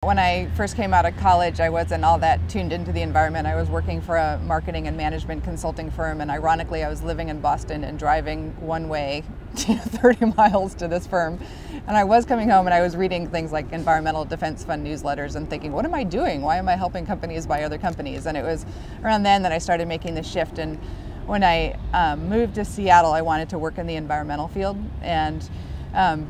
When I first came out of college, I wasn't all that tuned into the environment. I was working for a marketing and management consulting firm, and ironically, I was living in Boston and driving one way 30 miles to this firm. And I was coming home and I was reading things like Environmental Defense Fund newsletters and thinking, what am I doing? Why am I helping companies buy other companies? And it was around then that I started making the shift. And when I moved to Seattle, I wanted to work in the environmental field. And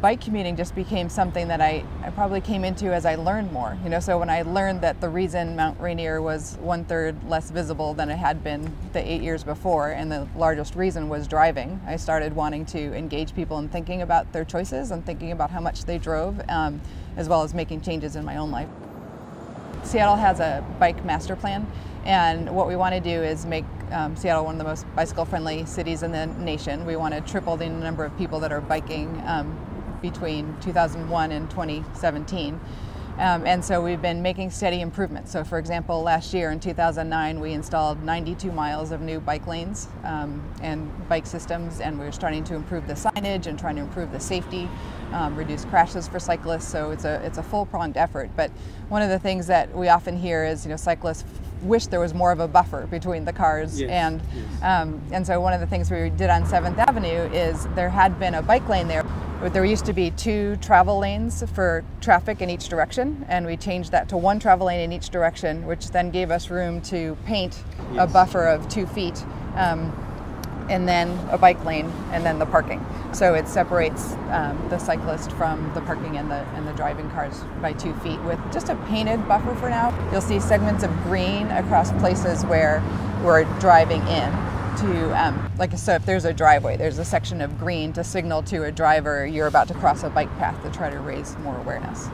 bike commuting just became something that I probably came into as I learned more. So when I learned that the reason Mount Rainier was 1/3 less visible than it had been the 8 years before, and the largest reason was driving, I started wanting to engage people in thinking about their choices and thinking about how much they drove, as well as making changes in my own life. Seattle has a bike master plan, and what we want to do is make Seattle one of the most bicycle-friendly cities in the nation. We want to triple the number of people that are biking between 2001 and 2017. And so we've been making steady improvements. So for example, last year in 2009, we installed 92 miles of new bike lanes and bike systems, and we're starting to improve the signage and trying to improve the safety, reduce crashes for cyclists. So it's a full-pronged effort. But one of the things that we often hear is, cyclists wish there was more of a buffer between the cars. Yes, and so one of the things we did on 7th Avenue is there had been a bike lane there. There used to be 2 travel lanes for traffic in each direction, and we changed that to 1 travel lane in each direction, which then gave us room to paint a buffer of 2 feet, and then a bike lane, and then the parking. So it separates the cyclist from the parking and the driving cars by 2 feet with just a painted buffer for now. You'll see segments of green across places where we're driving in. So if there's a driveway, there's a section of green to signal to a driver you're about to cross a bike path to try to raise more awareness.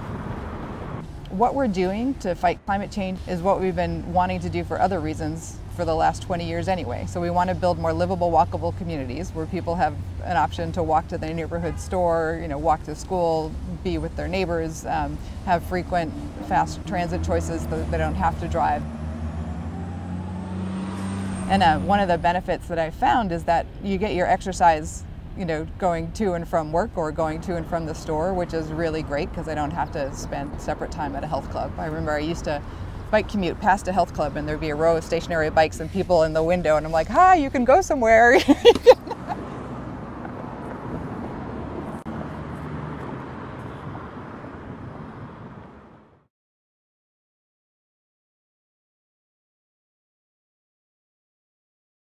What we're doing to fight climate change is what we've been wanting to do for other reasons for the last 20 years anyway. So we want to build more livable, walkable communities where people have an option to walk to their neighborhood store, walk to school, be with their neighbors, have frequent fast transit choices that they don't have to drive. And one of the benefits that I found is that you get your exercise, going to and from work or going to and from the store, which is really great because I don't have to spend separate time at a health club. I remember I used to bike commute past a health club and there'd be a row of stationary bikes and people in the window, and I'm like, hi, you can go somewhere.